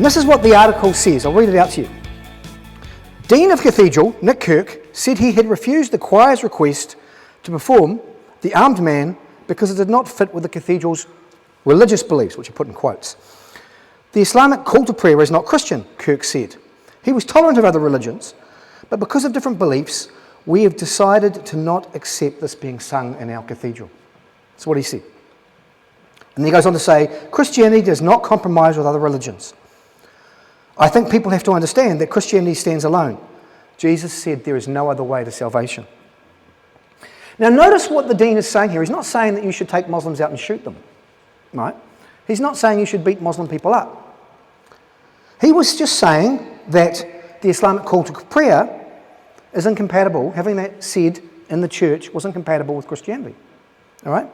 this is what the article says. I'll read it out to you. Dean of Cathedral, Nick Kirk, said he had refused the choir's request to perform The Armed Man because it did not fit with the cathedral's religious beliefs, which are put in quotes. The Islamic call to prayer is not Christian, Kirk said. He was tolerant of other religions, but because of different beliefs, we have decided to not accept this being sung in our cathedral. That's what he said. And then he goes on to say, Christianity does not compromise with other religions. I think people have to understand that Christianity stands alone. Jesus said there is no other way to salvation. Now notice what the dean is saying here. He's not saying that you should take Muslims out and shoot them, right? He's not saying you should beat Muslim people up. He was just saying that the Islamic call to prayer is incompatible, having that said in the church was incompatible with Christianity, all right?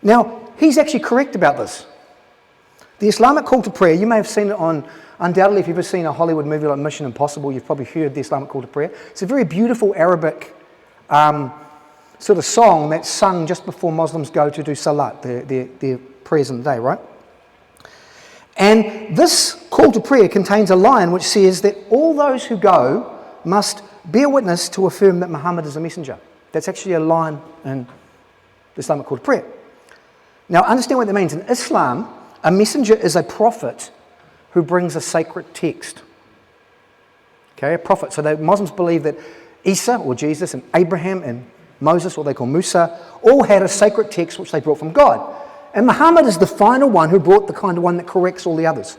Now, he's actually correct about this. The Islamic call to prayer, you may have seen it on, undoubtedly if you've ever seen a Hollywood movie like Mission Impossible, you've probably heard the Islamic call to prayer. It's a very beautiful Arabic sort of song that's sung just before Muslims go to do salat, their prayers in the day, right? And this call to prayer contains a line which says that all those who go must bear witness to affirm that Muhammad is a messenger. That's actually a line in the Islamic call to prayer. Now understand what that means. In Islam, a messenger is a prophet who brings a sacred text. Okay, a prophet. So the Muslims believe that Isa, or Jesus, and Abraham, and Moses, what they call Musa, all had a sacred text which they brought from God. And Muhammad is the final one who brought the kind of one that corrects all the others.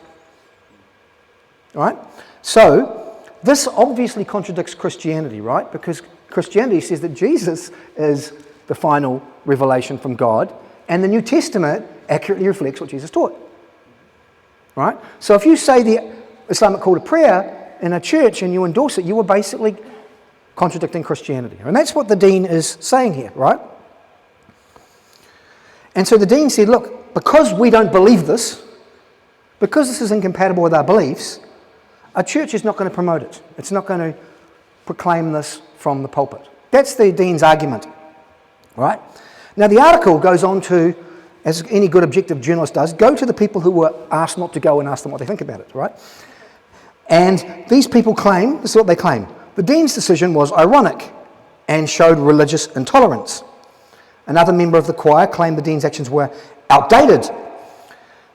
All right? So, this obviously contradicts Christianity, right? Because Christianity says that Jesus is the final revelation from God, and the New Testament accurately reflects what Jesus taught. Right? So if you say the Islamic call to prayer in a church and you endorse it, you are basically contradicting Christianity. And that's what the dean is saying here, right? And so the dean said, look, because we don't believe this, because this is incompatible with our beliefs, a church is not going to promote it. It's not going to proclaim this from the pulpit. That's the dean's argument, right? Now the article goes on to, as any good objective journalist does, go to the people who were asked not to go and ask them what they think about it, right? And these people claim, this is what they claim, the dean's decision was ironic and showed religious intolerance. Another member of the choir claimed the dean's actions were outdated.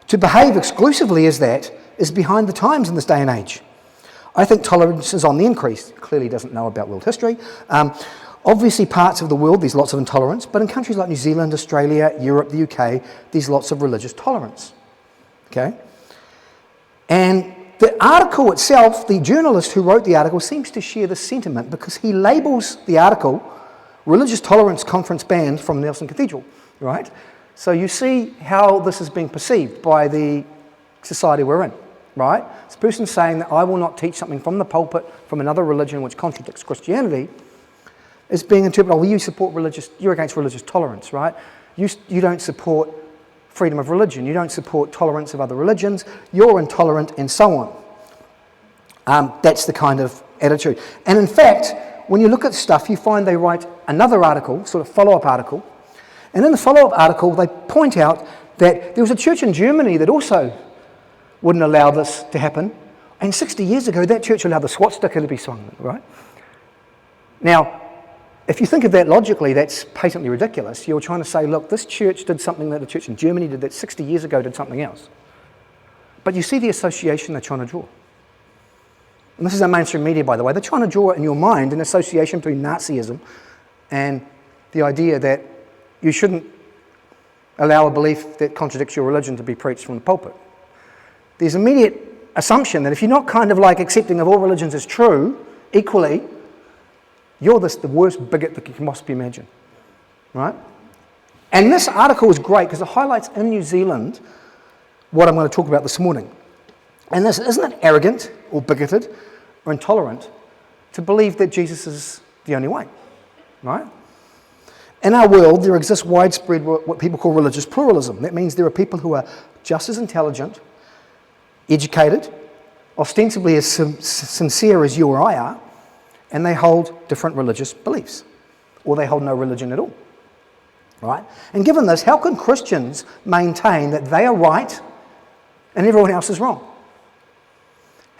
To behave exclusively as that is behind the times in this day and age. I think tolerance is on the increase. Clearly doesn't know about world history. Obviously parts of the world there's lots of intolerance, but in countries like New Zealand, Australia, Europe, the UK, there's lots of religious tolerance. Okay? And the article itself, the journalist who wrote the article seems to share this sentiment because he labels the article Religious Tolerance Conference Banned from Nelson Cathedral, right? So you see how this is being perceived by the society we're in, right? This person's saying that I will not teach something from the pulpit from another religion which contradicts Christianity is being interpreted, well, you're against religious tolerance, right? You don't support freedom of religion, you don't support tolerance of other religions, you're intolerant, and so on. That's the kind of attitude. And in fact, when you look at stuff, you find they write another article, sort of follow-up article, and in the follow-up article, they point out that there was a church in Germany that also wouldn't allow this to happen, and 60 years ago, that church allowed the swastika to be sung, right? Now, if you think of that logically, that's patently ridiculous. You're trying to say, look, this church did something that the church in Germany did that 60 years ago did something else. But you see the association they're trying to draw. And this is our mainstream media, by the way. They're trying to draw in your mind an association between Nazism and the idea that you shouldn't allow a belief that contradicts your religion to be preached from the pulpit. There's immediate assumption that if you're not kind of like accepting of all religions as true, equally, you're the worst bigot that you can possibly imagine, right? And this article is great because it highlights in New Zealand what I'm going to talk about this morning. And this isn't it arrogant or bigoted or intolerant to believe that Jesus is the only way, right? In our world, there exists widespread what people call religious pluralism. That means there are people who are just as intelligent, educated, ostensibly as sincere as you or I are, and they hold different religious beliefs, or they hold no religion at all, right? And given this, how can Christians maintain that they are right and everyone else is wrong?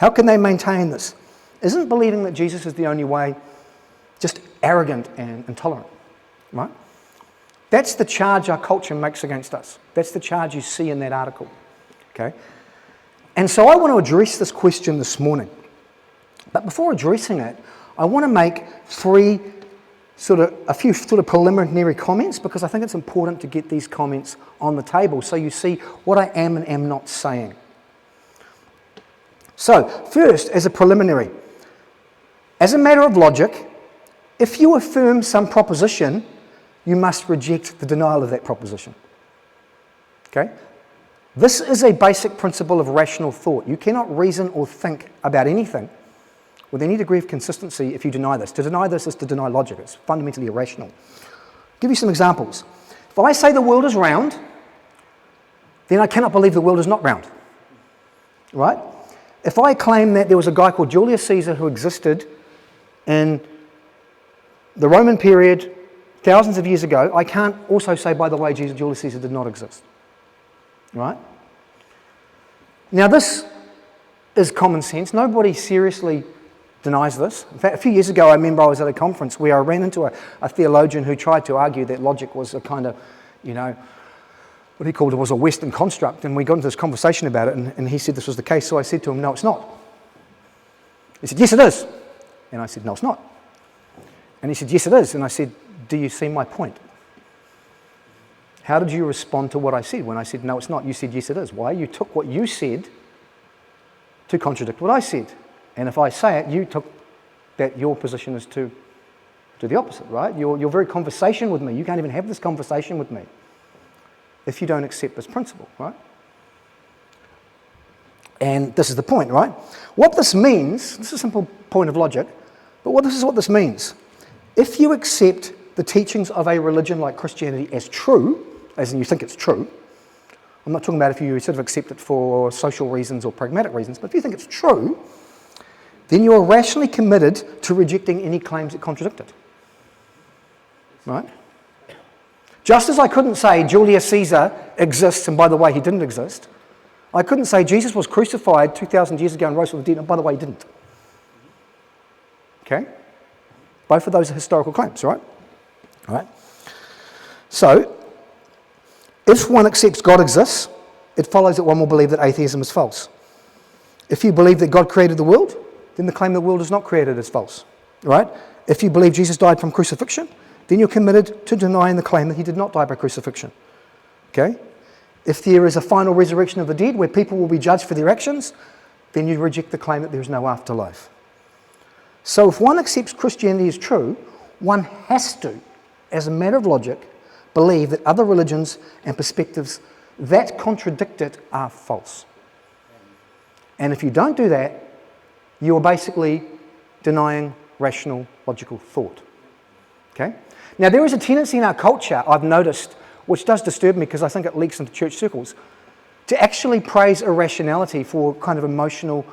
How can they maintain this? Isn't believing that Jesus is the only way just arrogant and intolerant, right? That's the charge our culture makes against us. That's the charge you see in that article, okay? And so I want to address this question this morning. But before addressing it, I want to make a few preliminary comments, because I think it's important to get these comments on the table so you see what I am and am not saying. So, first, as a preliminary, as a matter of logic, if you affirm some proposition, you must reject the denial of that proposition. Okay? This is a basic principle of rational thought. You cannot reason or think about anything with any degree of consistency if you deny this. To deny this is to deny logic. It's fundamentally irrational. I'll give you some examples. If I say the world is round, then I cannot believe the world is not round. Right? If I claim that there was a guy called Julius Caesar who existed in the Roman period thousands of years ago, I can't also say, by the way, Julius Caesar did not exist. Right? Now this is common sense. Nobody seriously denies this. In fact, a few years ago, I remember I was at a conference where I ran into a theologian who tried to argue that logic was a kind of, what he called it was a Western construct, and we got into this conversation about it, and he said this was the case, so I said to him, no, it's not. He said, yes, it is. And I said, no, it's not. And he said, yes, it is. And I said, do you see my point? How did you respond to what I said when I said, no, it's not? You said, yes, it is. Why? You took what you said to contradict what I said. And if I say it, you took that your position is to the opposite, right? Your very conversation with me, you can't even have this conversation with me if you don't accept this principle, right? And this is the point, right? What this means, this is a simple point of logic, but this is what this means. If you accept the teachings of a religion like Christianity as true, as in you think it's true, I'm not talking about if you sort of accept it for social reasons or pragmatic reasons, but if you think it's true, then you are rationally committed to rejecting any claims that contradict it. Right? Just as I couldn't say Julius Caesar exists, and by the way, he didn't exist, I couldn't say Jesus was crucified 2,000 years ago and rose from the dead, and by the way, he didn't. Okay? Both of those are historical claims, right? All right? So, if one accepts God exists, it follows that one will believe that atheism is false. If you believe that God created the world, then the claim the world is not created is false. Right? If you believe Jesus died from crucifixion, then you're committed to denying the claim that he did not die by crucifixion. Okay? If there is a final resurrection of the dead where people will be judged for their actions, then you reject the claim that there is no afterlife. So if one accepts Christianity as true, one has to, as a matter of logic, believe that other religions and perspectives that contradict it are false. And if you don't do that, you are basically denying rational, logical thought. Okay? Now, there is a tendency in our culture, I've noticed, which does disturb me because I think it leaks into church circles, to actually praise irrationality for kind of emotional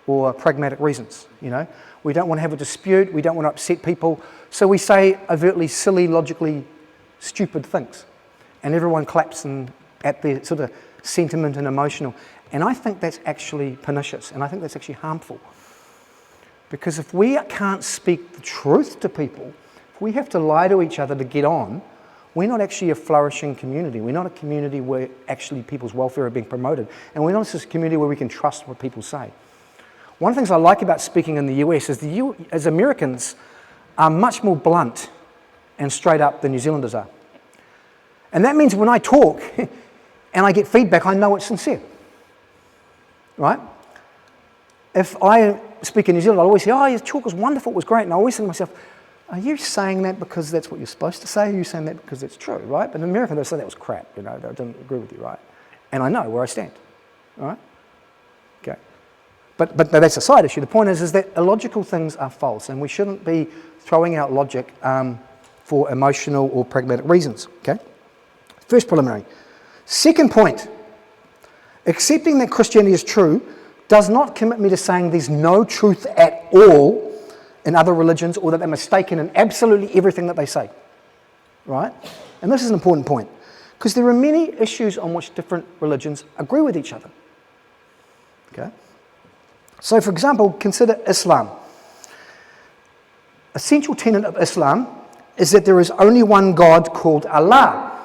or pragmatic reasons. We don't want to have a dispute, we don't want to upset people, so we say overtly silly, logically stupid things, and everyone claps at their sort of sentiment and emotional. And I think that's actually pernicious, and I think that's actually harmful. Because if we can't speak the truth to people, if we have to lie to each other to get on, we're not actually a flourishing community. We're not a community where actually people's welfare are being promoted. And we're not a community where we can trust what people say. One of the things I like about speaking in the US is as Americans are much more blunt and straight up than New Zealanders are. And that means when I talk and I get feedback, I know it's sincere. Right? If I speak in New Zealand, I always say, oh, your talk was wonderful, it was great. And I always think to myself, are you saying that because that's what you're supposed to say? Or are you saying that because it's true, right? But in America, they say that was crap, they didn't agree with you, right? And I know where I stand, all right? Okay. But that's a side issue. The point is that illogical things are false, and we shouldn't be throwing out logic for emotional or pragmatic reasons, okay? First preliminary. Second point, accepting that Christianity is true does not commit me to saying there's no truth at all in other religions, or that they're mistaken in absolutely everything that they say, right? And this is an important point, because there are many issues on which different religions agree with each other, okay? So, for example, consider Islam. A central tenet of Islam is that there is only one God called Allah.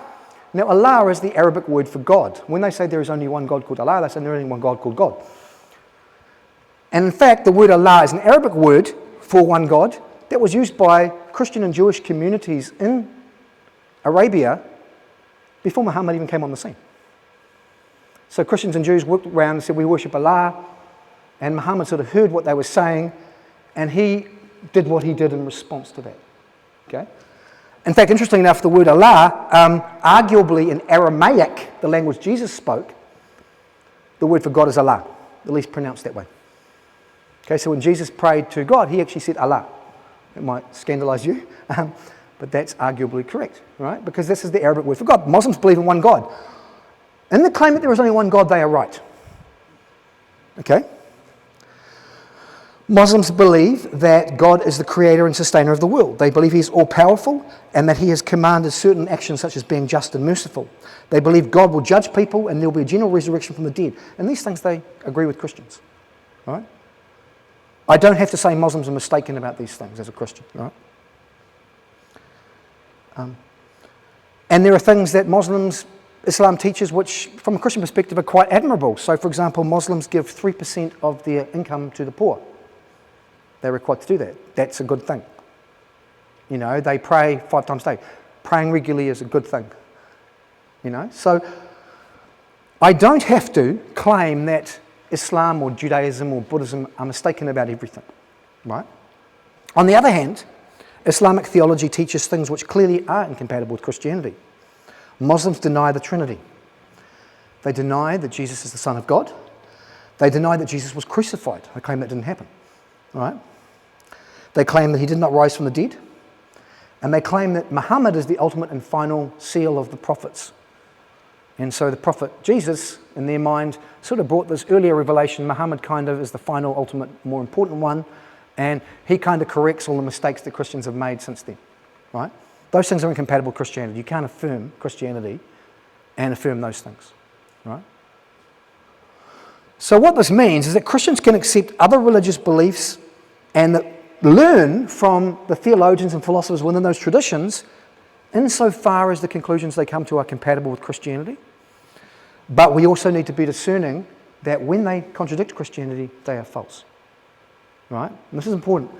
Now, Allah is the Arabic word for God. When they say there is only one God called Allah, they say there is only one God called God. And in fact, the word Allah is an Arabic word for one God that was used by Christian and Jewish communities in Arabia before Muhammad even came on the scene. So Christians and Jews walked around and said, we worship Allah, and Muhammad sort of heard what they were saying, and he did what he did in response to that. Okay? In fact, interestingly enough, the word Allah, arguably in Aramaic, the language Jesus spoke, the word for God is Allah, at least pronounced that way. Okay, so when Jesus prayed to God, he actually said Allah. It might scandalize you, but that's arguably correct, right? Because this is the Arabic word for God. Muslims believe in one God. In the claim that there is only one God, they are right. Okay? Muslims believe that God is the creator and sustainer of the world. They believe he is all-powerful and that he has commanded certain actions such as being just and merciful. They believe God will judge people and there will be a general resurrection from the dead. And these things they agree with Christians. Right? I don't have to say Muslims are mistaken about these things as a Christian. Right? And there are things that Islam teaches which, from a Christian perspective, are quite admirable. So, for example, Muslims give 3% of their income to the poor. They're required to do that. That's a good thing. You know, they pray 5 times a day. Praying regularly is a good thing. You know, so I don't have to claim that Islam or Judaism or Buddhism are mistaken about everything, right? On the other hand, Islamic theology teaches things which clearly are incompatible with Christianity. Muslims deny the Trinity. They deny that Jesus is the Son of God. They deny that Jesus was crucified. They claim that didn't happen. Right? They claim that he did not rise from the dead. And they claim that Muhammad is the ultimate and final seal of the prophets. And so the prophet Jesus, in their mind, sort of brought this earlier revelation. Muhammad kind of is the final, ultimate, more important one. And he kind of corrects all the mistakes that Christians have made since then. Right? Those things are incompatible with Christianity. You can't affirm Christianity and affirm those things. Right? So what this means is that Christians can accept other religious beliefs and learn from the theologians and philosophers within those traditions insofar as the conclusions they come to are compatible with Christianity. But we also need to be discerning that when they contradict Christianity, they are false. Right? And this is important.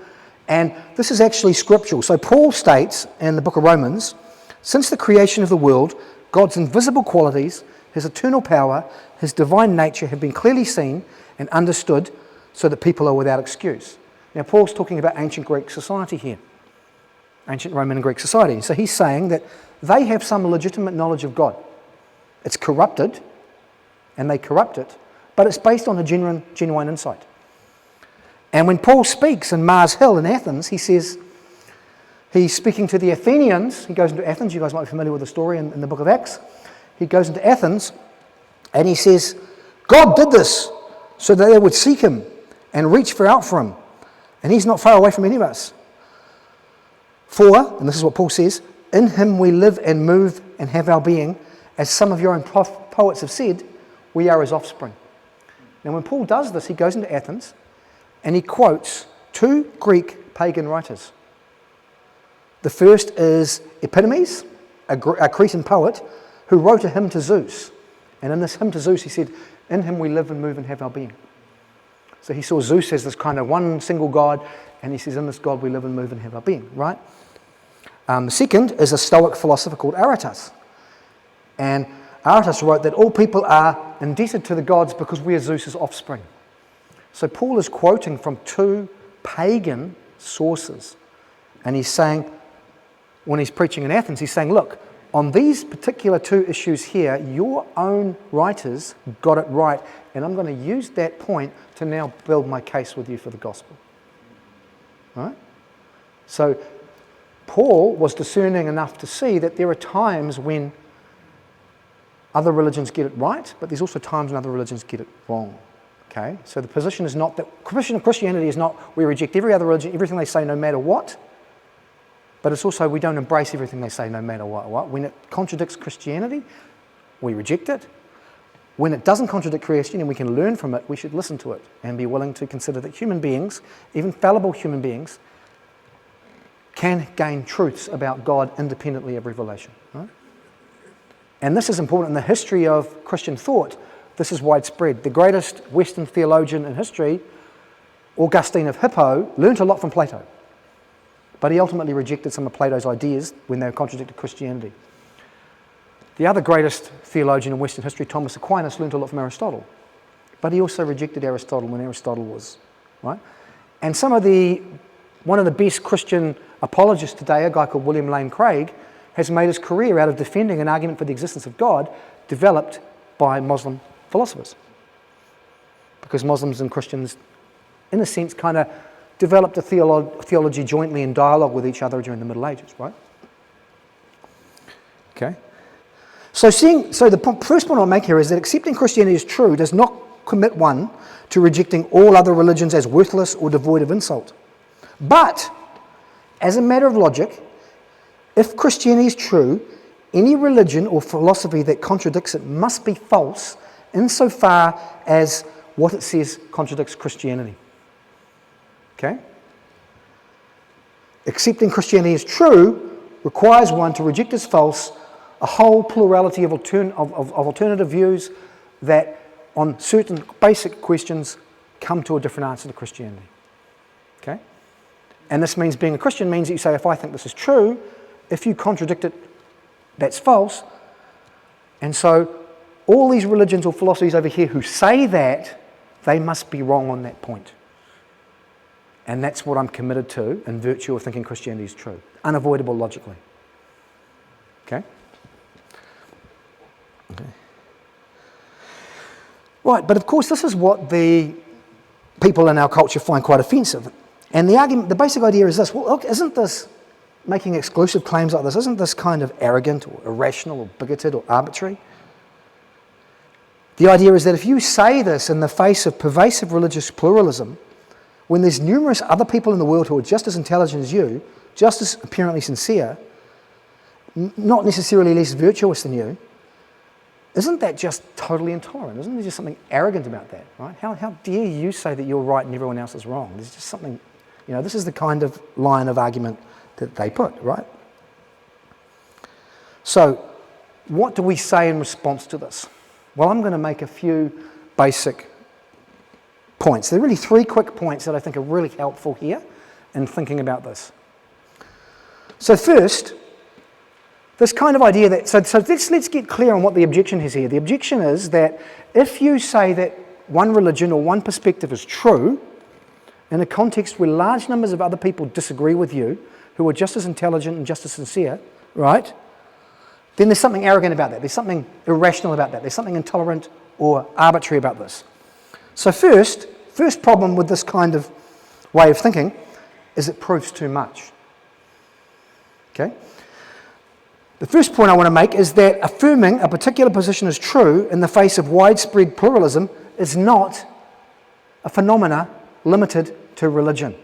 And this is actually scriptural. So Paul states in the book of Romans, since the creation of the world, God's invisible qualities, his eternal power, his divine nature have been clearly seen and understood so that people are without excuse. Now, Paul's talking about ancient Greek society here, ancient Roman and Greek society. So he's saying that they have some legitimate knowledge of God. It's corrupted, and they corrupt it, but it's based on a genuine insight. And when Paul speaks in Mars Hill in Athens, he says, he's speaking to the Athenians. He goes into Athens. You guys might be familiar with the story in the book of Acts. He goes into Athens, and he says, God did this so that they would seek him and reach out for him. And he's not far away from any of us. For, and this is what Paul says, in him we live and move and have our being. As some of your own poets have said, we are his offspring. Now when Paul does this, he goes into Athens and he quotes 2 Greek pagan writers. The first is Epitomes, a Cretan poet, who wrote a hymn to Zeus. And in this hymn to Zeus, he said, in him we live and move and have our being. So he saw Zeus as this kind of one single god, and he says, in this God we live and move and have our being, right? The second is a Stoic philosopher called Aratus. And Aratus wrote that all people are indebted to the gods because we are Zeus's offspring. So Paul is quoting from 2 pagan sources. And he's saying, when he's preaching in Athens, he's saying, look, on these particular 2 issues here, your own writers got it right, and I'm going to use that point to now build my case with you for the gospel. Right? So Paul was discerning enough to see that there are times when other religions get it right, but there's also times when other religions get it wrong. Okay? So the position is not that Christianity is not we reject every other religion, everything they say no matter what. But it's also we don't embrace everything they say no matter what. When it contradicts Christianity, we reject it. when it doesn't contradict creation and we can learn from it, we should listen to it and be willing to consider that human beings, even fallible human beings, can gain truths about God independently of revelation. Right? And this is important in the history of Christian thought. This is widespread. The greatest Western theologian in history, Augustine of Hippo, learnt a lot from Plato. But he ultimately rejected some of Plato's ideas when they contradicted Christianity. The other greatest theologian in Western history, Thomas Aquinas, learnt a lot from Aristotle. But he also rejected Aristotle when Aristotle was, right? And one of the best Christian apologists today, a guy called William Lane Craig, has made his career out of defending an argument for the existence of God developed by Muslim philosophers. Because Muslims and Christians, in a sense, kind of developed a theology jointly in dialogue with each other during the Middle Ages, right? Okay. So the first point I'll make here is that accepting Christianity as true does not commit one to rejecting all other religions as worthless or devoid of insult. But, as a matter of logic, if Christianity is true, any religion or philosophy that contradicts it must be false insofar as what it says contradicts Christianity. Okay? Accepting Christianity as true requires one to reject as false a whole plurality of alternative views that, on certain basic questions, come to a different answer to Christianity. Okay? And this means being a Christian means that you say, if I think this is true, if you contradict it, that's false. And so all these religions or philosophies over here who say that, they must be wrong on that point. And that's what I'm committed to in virtue of thinking Christianity is true. Unavoidable logically. Okay? Okay. Right, but of course this is what the people in our culture find quite offensive. And the argument, the basic idea is this: well, look, isn't this making exclusive claims like this, isn't this kind of arrogant or irrational or bigoted or arbitrary? The idea is that if you say this in the face of pervasive religious pluralism, when there's numerous other people in the world who are just as intelligent as you, just as apparently sincere, not necessarily less virtuous than you, isn't that just totally intolerant? Isn't there just something arrogant about that, right? How dare you say that you're right and everyone else is wrong? There's just something, this is the kind of line of argument that they put, right? So, what do we say in response to this? Well, I'm going to make a few basic points. There are really three quick points that I think are really helpful here in thinking about this. So first, this kind of idea that, so let's get clear on what the objection is here. The objection is that if you say that one religion or one perspective is true, in a context where large numbers of other people disagree with you, who are just as intelligent and just as sincere, right, then there's something arrogant about that. There's something irrational about that. There's something intolerant or arbitrary about this. So first problem with this kind of way of thinking is it proves too much. Okay? The first point I want to make is that affirming a particular position is true in the face of widespread pluralism is not a phenomena limited to religion.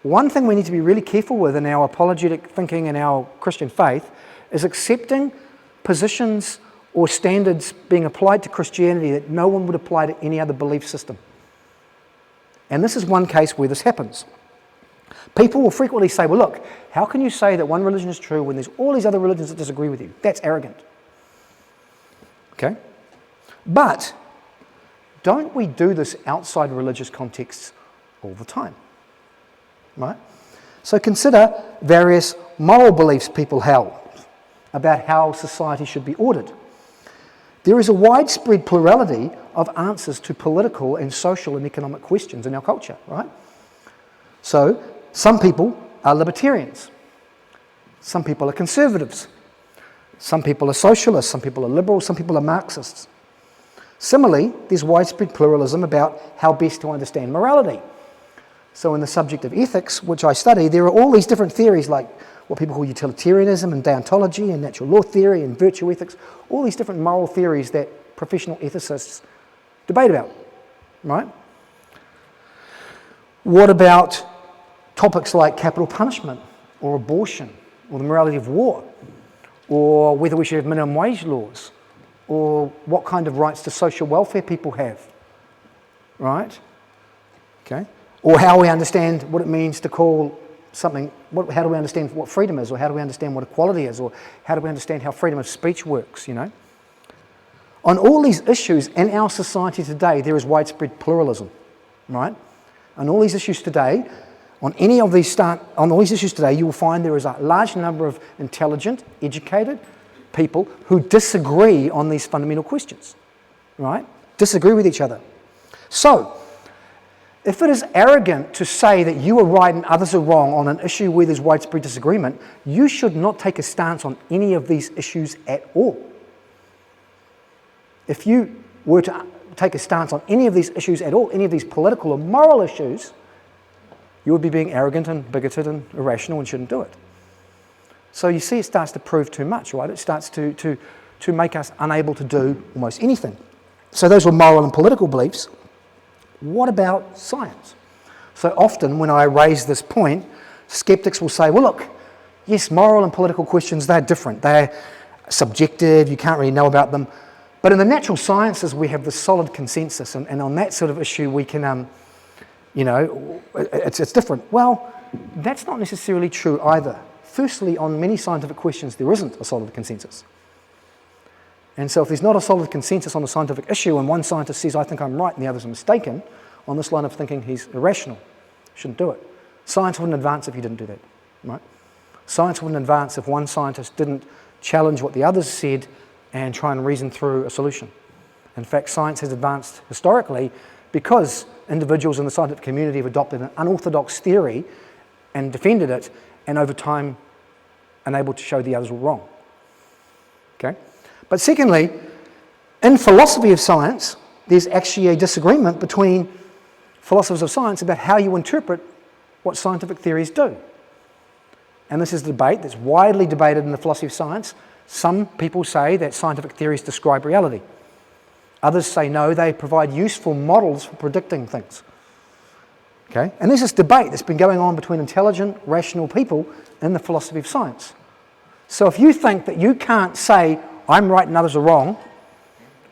One thing we need to be really careful with in our apologetic thinking in our Christian faith is accepting positions or standards being applied to Christianity that no one would apply to any other belief system. And this is one case where this happens. People will frequently say, well, look, how can you say that one religion is true when there's all these other religions that disagree with you? That's arrogant. Okay? But don't we do this outside religious contexts all the time? Right? So consider various moral beliefs people held about how society should be ordered. There is a widespread plurality of answers to political and social and economic questions in our culture, right? So some people are libertarians, some people are conservatives, some people are socialists, some people are liberals, some people are Marxists. Similarly, there's widespread pluralism about how best to understand morality. So in the subject of ethics, which I study, there are all these different theories like what people call utilitarianism and deontology and natural law theory and virtue ethics, all these different moral theories that professional ethicists debate about, right? What about topics like capital punishment or abortion or the morality of war or whether we should have minimum wage laws or what kind of rights do social welfare people have, right? Okay. Or how we understand what it means to call something, how do we understand what freedom is, or how do we understand what equality is, or how do we understand how freedom of speech works, you know? On all these issues in our society today, there is widespread pluralism, right? On all these issues today, on all these issues today, you will find there is a large number of intelligent, educated people who disagree on these fundamental questions, right? Disagree with each other. So, if it is arrogant to say that you are right and others are wrong on an issue where there's widespread disagreement, you should not take a stance on any of these issues at all. If you were to take a stance on any of these issues at all, any of these political or moral issues, you would be being arrogant and bigoted and irrational and shouldn't do it. So you see, it starts to prove too much, right? It starts to make us unable to do almost anything. So those were moral and political beliefs. What about science? So often when I raise this point, skeptics will say, well, look, yes, moral and political questions, they're different. They're subjective, you can't really know about them. But in the natural sciences, we have this solid consensus, and on that sort of issue, we can, it's different. Well, that's not necessarily true either. Firstly, on many scientific questions, there isn't a solid consensus. And so if there's not a solid consensus on a scientific issue, and one scientist says, I think I'm right, and the others are mistaken, on this line of thinking, he's irrational. Shouldn't do it. Science wouldn't advance if you didn't do that, right? Science wouldn't advance if one scientist didn't challenge what the others said and try and reason through a solution. In fact, science has advanced historically because individuals in the scientific community have adopted an unorthodox theory and defended it, and over time unable to show the others were wrong. Okay? But secondly, in philosophy of science, there's actually a disagreement between philosophers of science about how you interpret what scientific theories do. And this is a debate that's widely debated in the philosophy of science. Some people say that scientific theories describe reality. Others say no, they provide useful models for predicting things. Okay? And there's this debate that's been going on between intelligent, rational people in the philosophy of science. So if you think that you can't say, I'm right and others are wrong,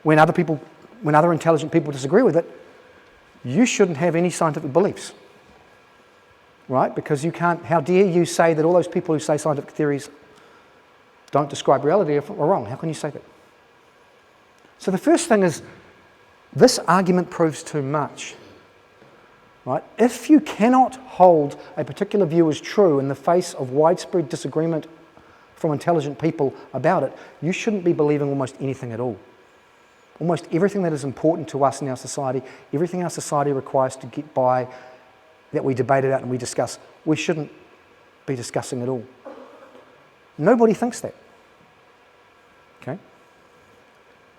when other intelligent people disagree with it, you shouldn't have any scientific beliefs. Right? Because you can't, how dare you say that all those people who say scientific theories don't describe reality are wrong? How can you say that? So the first thing is, this argument proves too much. Right? If you cannot hold a particular view as true in the face of widespread disagreement from intelligent people about it, you shouldn't be believing almost anything at all. Almost everything that is important to us in our society, everything our society requires to get by, that we debate about and we discuss, we shouldn't be discussing at all. Nobody thinks that. Okay?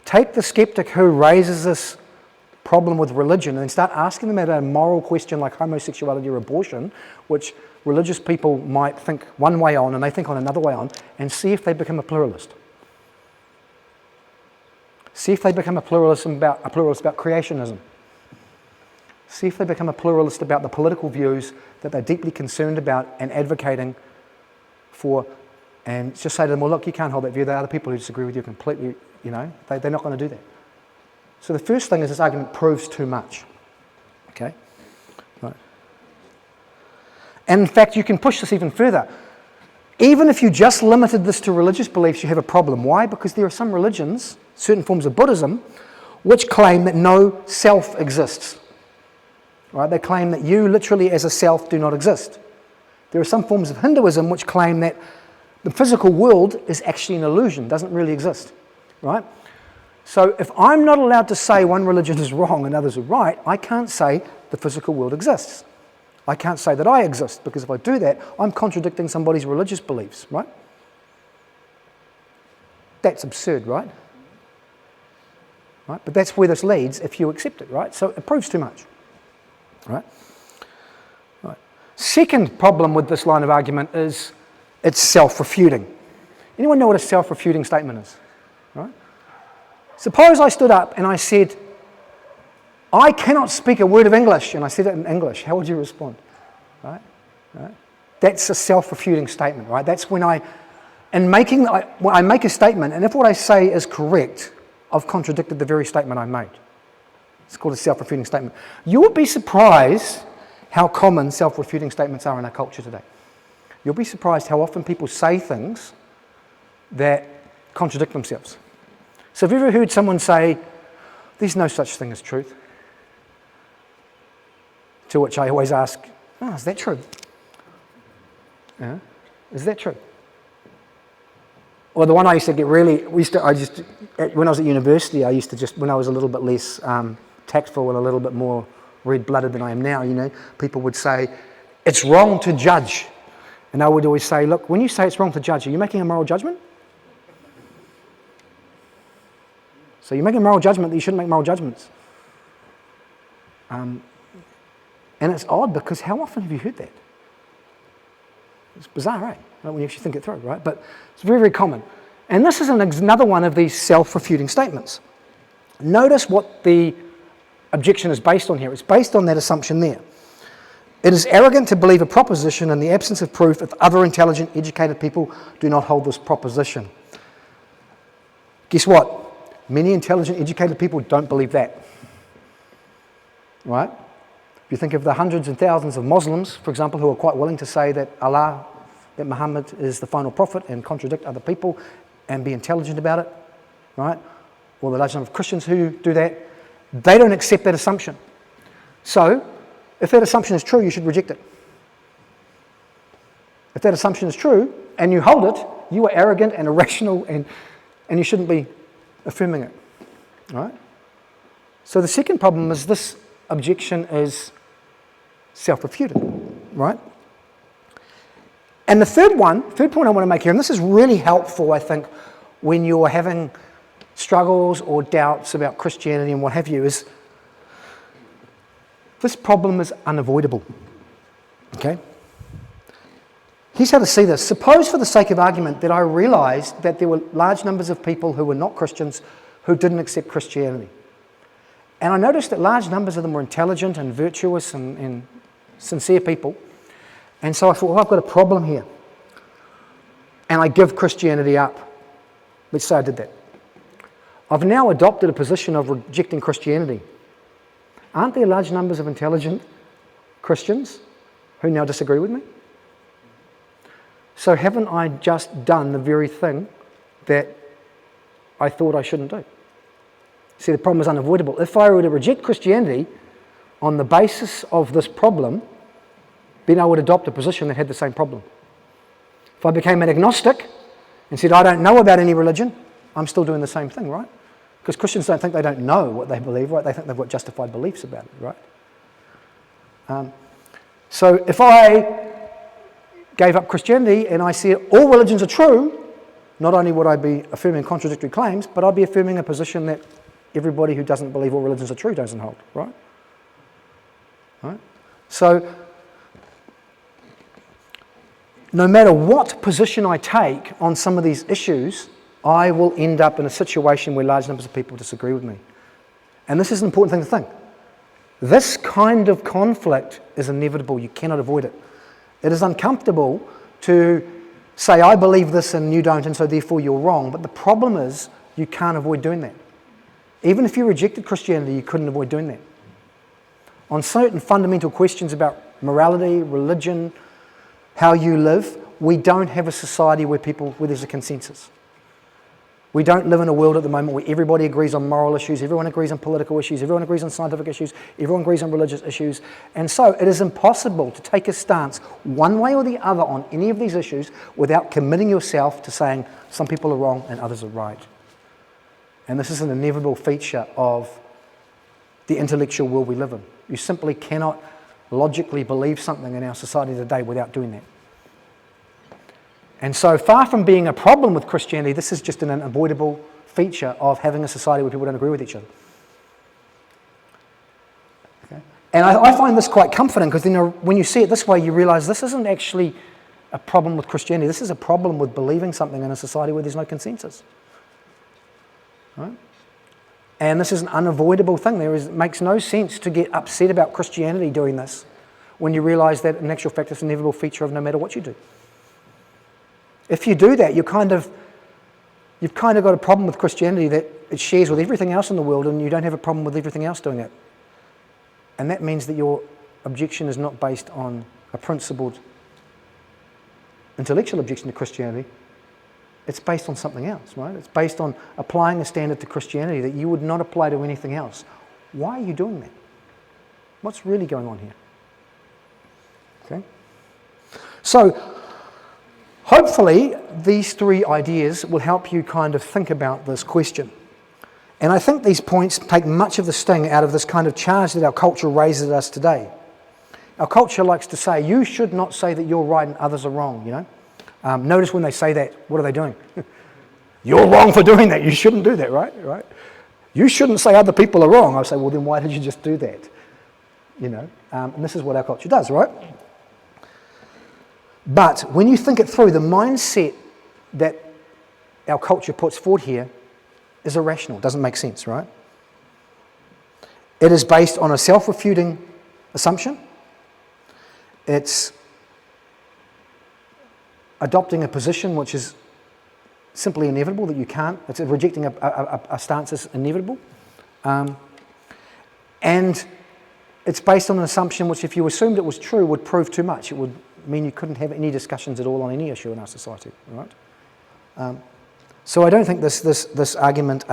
Take the skeptic who raises this problem with religion and then start asking them about a moral question like homosexuality or abortion, which religious people might think one way on and they think on another way on, and see if they become a pluralist. See if they become a pluralist about creationism. See if they become a pluralist about the political views that they're deeply concerned about and advocating for, and just say to them, well, look, you can't hold that view. There are other people who disagree with you completely, they're not going to do that. So the first thing is this argument proves too much. Okay? Right. And in fact, you can push this even further. Even if you just limited this to religious beliefs, you have a problem. Why? Because there are some religions, certain forms of Buddhism, which claim that no self exists. Right? They claim that you literally as a self do not exist. There are some forms of Hinduism which claim that the physical world is actually an illusion, doesn't really exist. Right? So if I'm not allowed to say one religion is wrong and others are right, I can't say the physical world exists. I can't say that I exist, because if I do that, I'm contradicting somebody's religious beliefs, right? That's absurd, right? Right? But that's where this leads if you accept it, right? So it proves too much, right? Right. Second problem with this line of argument is it's self-refuting. Anyone know what a self-refuting statement is? Right? Suppose I stood up and I said, I cannot speak a word of English, and I said it in English. How would you respond? Right? Right? That's a self-refuting statement, right? That's when I make a statement, and if what I say is correct, I've contradicted the very statement I made. It's called a self-refuting statement. You would be surprised how common self-refuting statements are in our culture today. You'll be surprised how often people say things that contradict themselves. So have you ever heard someone say, there's no such thing as truth? To which I always ask, oh, is that true? Yeah? Is that true? Well, the one I used to get really, when I was at university, I used to just, when I was a little bit less tactful and a little bit more red-blooded than I am now, you know, people would say, it's wrong to judge. And I would always say, look, when you say it's wrong to judge, are you making a moral judgment? So you're making a moral judgment that you shouldn't make moral judgments. And it's odd because how often have you heard that? It's bizarre, right? When you actually think it through, right? But it's very, very common. And this is another one of these self-refuting statements. Notice what the objection is based on here. It's based on that assumption there. It is arrogant to believe a proposition in the absence of proof if other intelligent, educated people do not hold this proposition. Guess what? Many intelligent, educated people don't believe that. Right? If you think of the hundreds and thousands of Muslims, for example, who are quite willing to say that Allah, that Muhammad is the final prophet and contradict other people and be intelligent about it, right? Or the large number of Christians who do that, they don't accept that assumption. So, if that assumption is true, you should reject it. If that assumption is true and you hold it, you are arrogant and irrational and you shouldn't be affirming it, right? So the second problem is this objection is self-refuting, right? And the third point I want to make here, and this is really helpful, I think, when you're having struggles or doubts about Christianity and what have you, is this problem is unavoidable, okay? Here's how to see this. Suppose, for the sake of argument, that I realised that there were large numbers of people who were not Christians who didn't accept Christianity. And I noticed that large numbers of them were intelligent and virtuous and sincere people. And so I thought, well, I've got a problem here. And I give Christianity up. Let's say I did that. I've now adopted a position of rejecting Christianity. Aren't there large numbers of intelligent Christians who now disagree with me? So haven't I just done the very thing that I thought I shouldn't do? See, the problem is unavoidable. If I were to reject Christianity on the basis of this problem, then I would adopt a position that had the same problem. If I became an agnostic and said, I don't know about any religion, I'm still doing the same thing, right? Because Christians don't think they don't know what they believe, right? They think they've got justified beliefs about it, right? So if I gave up Christianity and I said all religions are true, not only would I be affirming contradictory claims, but I'd be affirming a position that everybody who doesn't believe all religions are true doesn't hold, right? Right? So, no matter what position I take on some of these issues, I will end up in a situation where large numbers of people disagree with me. And this is an important thing to think. This kind of conflict is inevitable. You cannot avoid it. It is uncomfortable to say, I believe this and you don't, and so therefore you're wrong. But the problem is, you can't avoid doing that. Even if you rejected Christianity, you couldn't avoid doing that. On certain fundamental questions about morality, religion, how you live, we don't have a society where there's a consensus. We don't live in a world at the moment where everybody agrees on moral issues, everyone agrees on political issues, everyone agrees on scientific issues, everyone agrees on religious issues. And so it is impossible to take a stance one way or the other on any of these issues without committing yourself to saying some people are wrong and others are right. And this is an inevitable feature of the intellectual world we live in. You simply cannot logically believe something in our society today without doing that. And so far from being a problem with Christianity, this is just an unavoidable feature of having a society where people don't agree with each other. Okay? And I find this quite comforting because when you see it this way, you realise this isn't actually a problem with Christianity. This is a problem with believing something in a society where there's no consensus. Right? And this is an unavoidable thing. It makes no sense to get upset about Christianity doing this when you realise that in actual fact it's an inevitable feature of no matter what you do. If you do that, you're kind of you've kind of got a problem with Christianity that it shares with everything else in the world, and you don't have a problem with everything else doing it. And that means that your objection is not based on a principled intellectual objection to Christianity. It's based on something else, right? It's based on applying a standard to Christianity that you would not apply to anything else. Why are you doing that? What's really going on here? Okay. So, hopefully, these three ideas will help you kind of think about this question. And I think these points take much of the sting out of this kind of charge that our culture raises at us today. Our culture likes to say, you should not say that you're right and others are wrong, you know. Notice when they say that, what are they doing? You're wrong for doing that. You shouldn't do that, right? You shouldn't say other people are wrong. I say, well, then why did you just do that? You know, and this is what our culture does, right? But when you think it through, the mindset that our culture puts forward here is irrational. It doesn't make sense, right? It is based on a self-refuting assumption. It's adopting a position which is simply inevitable, that you can't. It's rejecting a stance that's inevitable. And it's based on an assumption which, if you assumed it was true, would prove too much. It would mean you couldn't have any discussions at all on any issue in our society, right? So I don't think this argument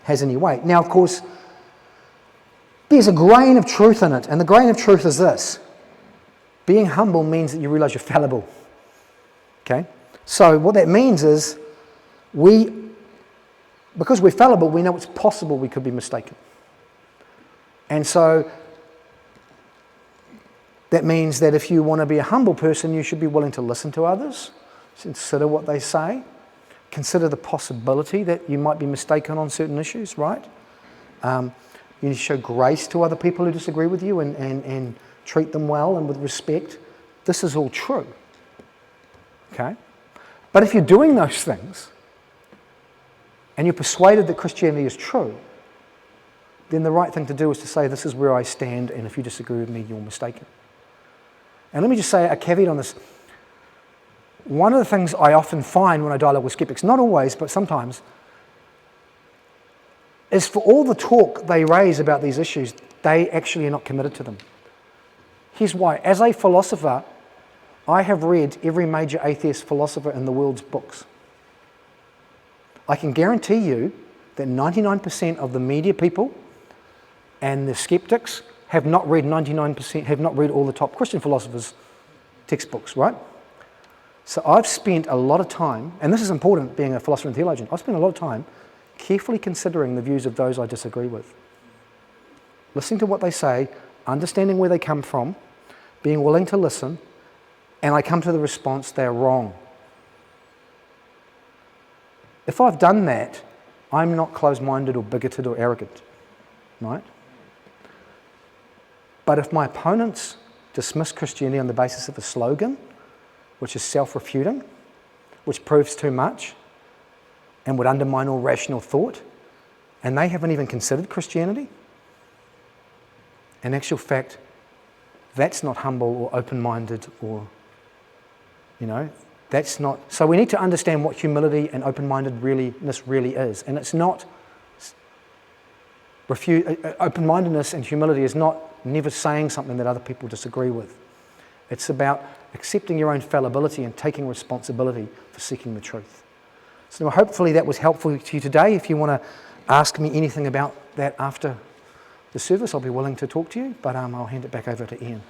has any weight. Now, of course, there's a grain of truth in it, and the grain of truth is this. Being humble means that you realise you're fallible. Okay? So what that means is because we're fallible, we know it's possible we could be mistaken. And so that means that if you want to be a humble person, you should be willing to listen to others, consider what they say, consider the possibility that you might be mistaken on certain issues, right? You need to show grace to other people who disagree with you and treat them well and with respect. This is all true. Okay? But if you're doing those things and you're persuaded that Christianity is true, then the right thing to do is to say, this is where I stand, and if you disagree with me, you're mistaken. And let me just say a caveat on this. One of the things I often find when I dialogue with skeptics, not always, but sometimes, is for all the talk they raise about these issues, they actually are not committed to them. Here's why. As a philosopher, I have read every major atheist philosopher in the world's books. I can guarantee you that 99% of the media people and the skeptics have not read all the top Christian philosophers' textbooks, right? So I've spent a lot of time, and this is important being a philosopher and theologian, I've spent a lot of time carefully considering the views of those I disagree with. Listening to what they say, understanding where they come from, being willing to listen, and I come to the response, they're wrong. If I've done that, I'm not closed-minded or bigoted or arrogant, right? But if my opponents dismiss Christianity on the basis of a slogan, which is self-refuting, which proves too much, and would undermine all rational thought, and they haven't even considered Christianity, in actual fact, that's not humble or open-minded or, that's not. So we need to understand what humility and open-mindedness really is. And it's not, open-mindedness and humility is not never saying something that other people disagree with. It's about accepting your own fallibility and taking responsibility for seeking the truth. So hopefully that was helpful to you today. If you want to ask me anything about that after the service, I'll be willing to talk to you, but I'll hand it back over to Ian.